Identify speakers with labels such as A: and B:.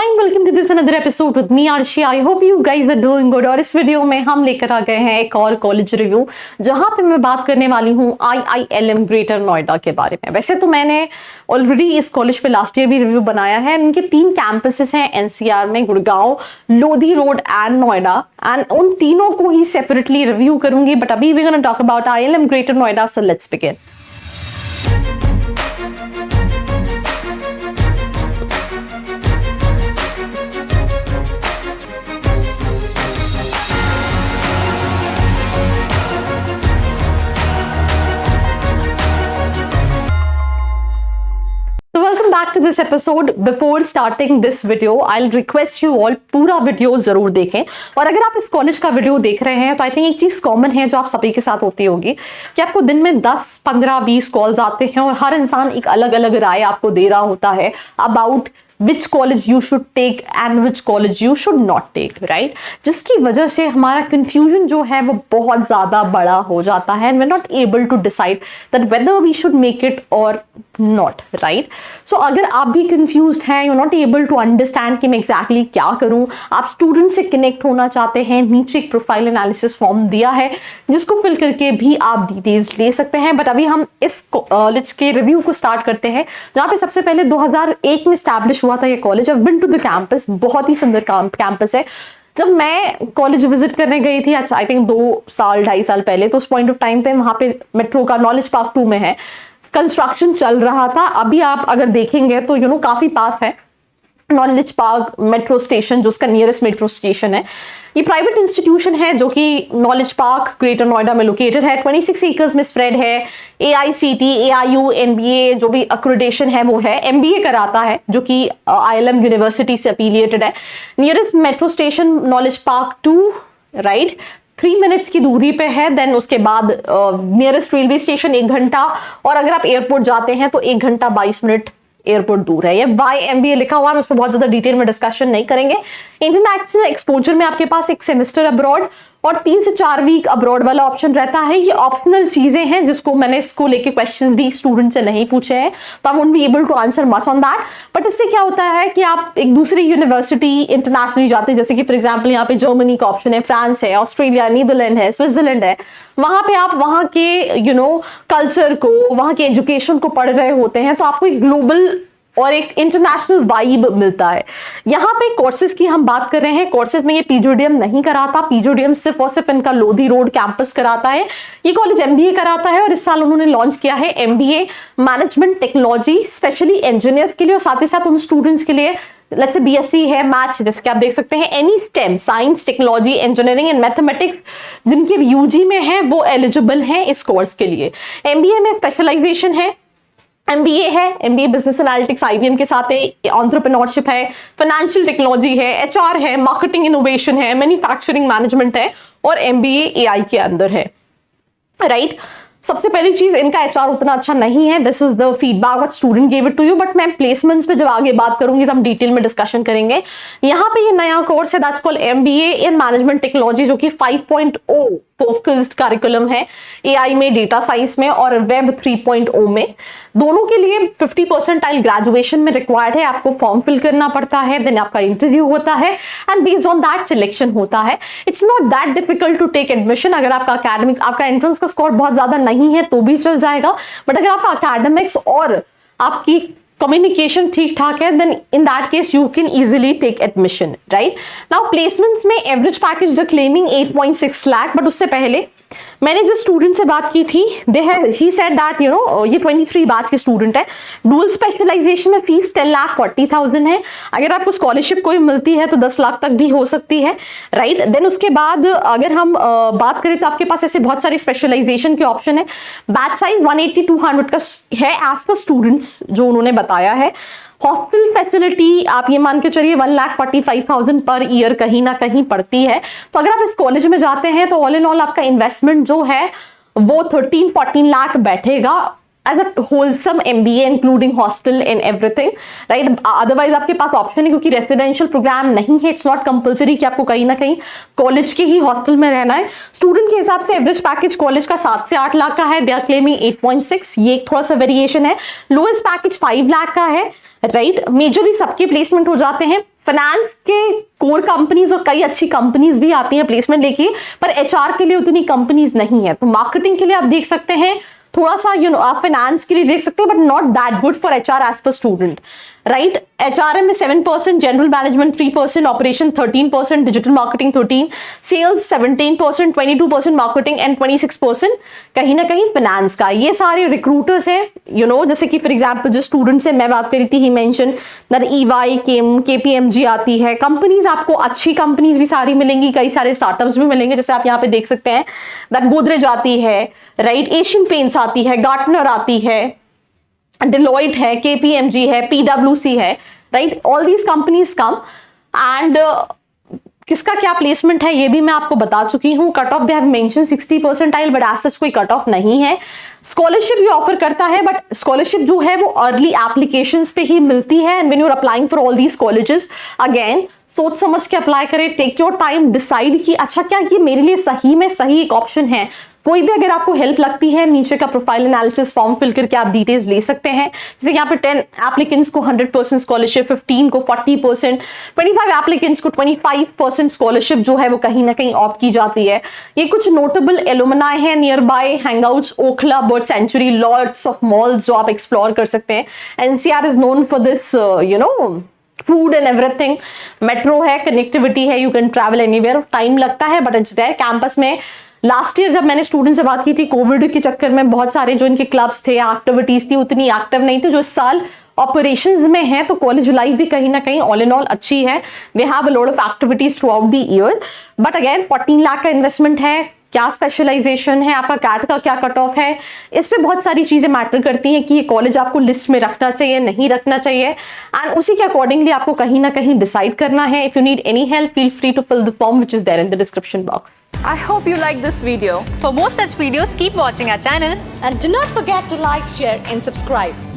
A: Hi and welcome to this another episode with me Arshi. I hope you guys are doing good. और इस video में हम लेकर आ गए हैं एक और कॉलेज रिव्यू जहां पे मैं बात करने वाली हूं IILM ग्रेटर नोएडा के बारे में। वैसे तो मैंने ऑलरेडी इस कॉलेज पे लास्ट ईयर भी रिव्यू बनाया है। इनके 3 कैंपसेस हैं NCR में, Gurgaon, Lodhi road and Noida, and उन तीनों को ही सेपरेटली रिव्यू करूंगी। बट अभी we gonna talk about IILM greater Noida, so let's begin. Back to this episode. Before starting this video, I'll request you all पूरा वीडियो जरूर देखें। और अगर आप इस कॉलेज का वीडियो देख रहे हैं तो आई थिंक एक चीज कॉमन है जो आप सभी के साथ होती होगी कि आपको दिन में 10, 15, 20 कॉल्स आते हैं और हर इंसान एक अलग अलग राय आपको दे रहा होता है about which college you should take and which college you should not take, right? जिसकी वजह से हमारा confusion जो है वो बहुत ज़्यादा बड़ा हो जाता है and we're not able to decide that whether we should make it or not, right? So अगर आप भी confused हैं, you're not able to understand कि मैं exactly क्या करूँ, आप student से connect होना चाहते हैं, नीचे एक profile analysis form दिया है जिसको fill करके भी आप details ले सकते हैं। बट अभी हम इस कॉलेज के review को start करते हैं जहाँ पे सबसे पहले 2001 में establish हुआ था ये college. I've been to the campus, बहुत ही सुंदर कैंपस है। जब मैं कॉलेज विजिट करने गई थी आई थिंक 2 साल 2.5 साल पहले, तो उस पॉइंट ऑफ टाइम पे वहां पे मेट्रो का नॉलेज पार्क 2 में है, कंस्ट्रक्शन चल रहा था। अभी आप अगर देखेंगे तो काफी पास है नॉलेज पार्क मेट्रो स्टेशन, जो उसका नियरेस्ट मेट्रो स्टेशन है। ये प्राइवेट इंस्टीट्यूशन है जो कि नॉलेज पार्क ग्रेटर नोएडा में लोकेटेड है। 26 एकर्स में स्प्रेड है। AICT, AIU, NBA जो भी अक्रेडिटेशन है वो है। MBA कराता है जो कि IILM यूनिवर्सिटी से एफिलिएटेड है। Nearest metro station knowledge park 2, right, 3 minutes की दूरी पे है। देन उसके बाद नियरेस्ट रेलवे स्टेशन 1 घंटा, और अगर आप एयरपोर्ट जाते हैं तो 1 घंटा 22 मिनट एयरपोर्ट दूर है। ये बाय MBA लिखा हुआ है, उस पर बहुत ज्यादा डिटेल में डिस्कशन नहीं करेंगे। इंटरनेशनल एक्सपोजर में आपके पास एक सेमेस्टर अब्रॉड और 3 से 4 वीक अब्रॉड वाला ऑप्शन रहता है। ये ऑप्शनल चीजें हैं जिसको मैंने इसको लेके क्वेश्चन भी स्टूडेंट से नहीं पूछे हैं, तो I won't be able to answer much on that. But इससे क्या होता है कि आप एक दूसरी यूनिवर्सिटी इंटरनेशनली जाते हैं, जैसे कि फॉर एग्जाम्पल यहाँ पे जर्मनी का ऑप्शन है, फ्रांस है, ऑस्ट्रेलिया, नीदरलैंड है, स्विट्जरलैंड है। वहां पे आप वहां के कल्चर को, वहां के एजुकेशन को पढ़ रहे होते हैं, तो आपको एक ग्लोबल और एक इंटरनेशनल वाइब मिलता है। यहाँ पे कोर्सेज की हम बात कर रहे हैं। कोर्सेज में ये PGDM नहीं कराता, PGDM सिर्फ और सिर्फ इनका लोधी रोड कैंपस कराता है। ये कॉलेज MBA कराता है और इस साल उन्होंने लॉन्च किया है MBA management technology, specially engineers के लिए और साथ ही साथ उन स्टूडेंट्स के लिए लेट्स से BSc है मैथ्स, जैसे आप देख सकते हैं, any stem, science, technology, engineering and mathematics जिनके UG में है वो एलिजिबल हैं इस कोर्स के लिए। MBA में स्पेशलाइजेशन है, MBA है, MBA बिजनेस एनालिटिक्स IBM के साथ है, एंटरप्रेन्योरशिप है, फाइनेंशियल टेक्नोलॉजी है, HR है, मार्केटिंग इनोवेशन है, मैन्युफैक्चरिंग मैनेजमेंट है और MBA AI के अंदर है, राइट। सबसे पहली चीज, इनका HR उतना अच्छा नहीं है। This is the feedback what student give it to you. But मैं प्लेसमेंट्स पे जब आगे बात करूंगी तो हम डिटेल में डिस्कशन करेंगे। यहाँ पे ये नया कोर्स है that's called MBA in management technology, जो कि 5.0 फोकस्ड करिकुलम है, AI में, डेटा साइंस में और वेब 3.0 में। दोनों के लिए 50% ग्रेजुएशन में रिक्वायर्ड है। आपको फॉर्म फिल करना पड़ता है, देन आपका इंटरव्यू होता है and based on that selection होता है। It's not that difficult to take admission. अगर आपका एकेडमिक्स, आपका एंट्रेंस का स्कोर बहुत ज्यादा नहीं है तो भी चल जाएगा, बट अगर आपका एकेडमिक्स और आपकी कम्युनिकेशन ठीक ठाक है, then in that case you can easily take admission, right. Now placement में average package the claiming 8.6 lakh, but उससे पहले मैंने जिस स्टूडेंट से बात की थी, ही सेड दैट ये 23 बैच के स्टूडेंट है। डुअल स्पेशलाइजेशन में फीस 10,40,000 है। अगर आपको स्कॉलरशिप कोई मिलती है तो 10 लाख तक भी हो सकती है, राइट। देन उसके बाद अगर हम बात करें तो आपके पास ऐसे बहुत सारे स्पेशलाइजेशन के ऑप्शन है। बैच साइज 180-200 का है एज पर स्टूडेंट्स जो उन्होंने बताया है। हॉस्टल फैसिलिटी आप ये मान के चलिए 1,45,000 पर ईयर कहीं ना कहीं पड़ती है। तो अगर आप इस कॉलेज में जाते हैं तो ऑल इन ऑल आपका इन्वेस्टमेंट जो है वो 13-14 लाख बैठेगा as a wholesome MBA including hostel and everything, right. Otherwise आपके पास ऑप्शन है, क्योंकि रेसिडेंशियल प्रोग्राम नहीं है, इट्स नॉट कंपलसरी कि आपको कहीं ना कहीं कॉलेज के ही हॉस्टल में रहना है। स्टूडेंट के हिसाब से एवरेज पैकेज कॉलेज का 7 से 8 लाख का है, दे आर क्लेमिंग 8.6, ये एक थोड़ा सा वेरिएशन है। लोएस्ट पैकेज 5 लाख का है, राइट। मेजरली सबके प्लेसमेंट हो जाते हैं। फाइनेंस के कोर कंपनीज और कई अच्छी कंपनीज भी आती हैं प्लेसमेंट लेके, पर एचआर के लिए उतनी कंपनीज नहीं है। तो मार्केटिंग के लिए आप देख सकते हैं थोड़ा सा, आप फाइनेंस के लिए देख सकते हैं, but not that good for HR as per student, right. HRM में 7%, general management 3%, operation 13%, digital marketing 13%, sales 17%, 22% marketing and 26% कहीं ना कहीं फाइनेंस का। ये सारे रिक्रूटर्स हैं, जैसे कि फॉर एग्जांपल जो स्टूडेंट से मैं बात करी थी, ही मेंशन दैट EY, KPMG आती है। कंपनीज आपको अच्छी कंपनीज भी सारी मिलेंगी, कई सारे स्टार्टअप्स भी मिलेंगे, जैसे आप यहाँ पे देख सकते हैं दैट गोदरेज आती है, राइट, एशियन पेंट्स आती है, गार्टनर आती है, डिलॉयट है, KPMG है, PwC है, right. All these companies come and किसका क्या प्लेसमेंट है ये भी मैं आपको बता चुकी हूँ। Cut off they have mention 60 percentile, but as such कोई कट ऑफ नहीं है। स्कॉलरशिप भी ऑफर करता है, बट स्कॉलरशिप जो है वो अर्ली एप्लीकेशंस पे ही मिलती है। And when you are applying for all these colleges, again सोच समझ के अप्लाई करें, टेक योर टाइम, डिसाइड कि अच्छा क्या ये मेरे लिए सही में सही एक ऑप्शन है। कोई भी अगर आपको हेल्प लगती है, नीचे का प्रोफाइल एनालिसिस फॉर्म फिल करके आप डिटेल्स ले सकते हैं। जैसे यहाँ पे 10 एप्लीकेंट्स को 100% स्कॉलरशिप, 15 को 40%, 25 एप्लीकेंट्स को 25% स्कॉलरशिप जो है वो कहीं ना कहीं ऑप्ट की जाती है। ये कुछ नोटेबल एलुमनाई है near by, Hangouts, Okhla, bird sanctuary, lots of malls जो आप एक्सप्लोर कर सकते हैं। NCR is known for this food and everything. Metro है, कनेक्टिविटी है, you can travel anywhere. Time लगता है बट इट्स देयर। कैंपस में लास्ट ईयर जब मैंने स्टूडेंट से बात की थी, कोविड के चक्कर में बहुत सारे जो इनके क्लब्स थे, एक्टिविटीज थी, उतनी एक्टिव नहीं थी जो इस साल ऑपरेशंस में है। तो कॉलेज लाइफ भी कहीं ना कहीं ऑल इन ऑल अच्छी है। They have a lot of activities through out the year, but again 14 lakh का इन्वेस्टमेंट है। क्या स्पेशलाइजेशन है आपका, कैट का क्या कट ऑफ है, इस पे बहुत सारी चीजें मैटर करती हैं कि ये कॉलेज आपको लिस्ट में रखना चाहिए, नहीं रखना चाहिए, एंड उसी के अकॉर्डिंगली आपको कहीं ना कहीं डिसाइड करना है। If you need any help, feel free to fill the form which is there in the description box.
B: I hope you like this video. For more such videos, keep watching our channel.
A: And do not forget to like, share and subscribe.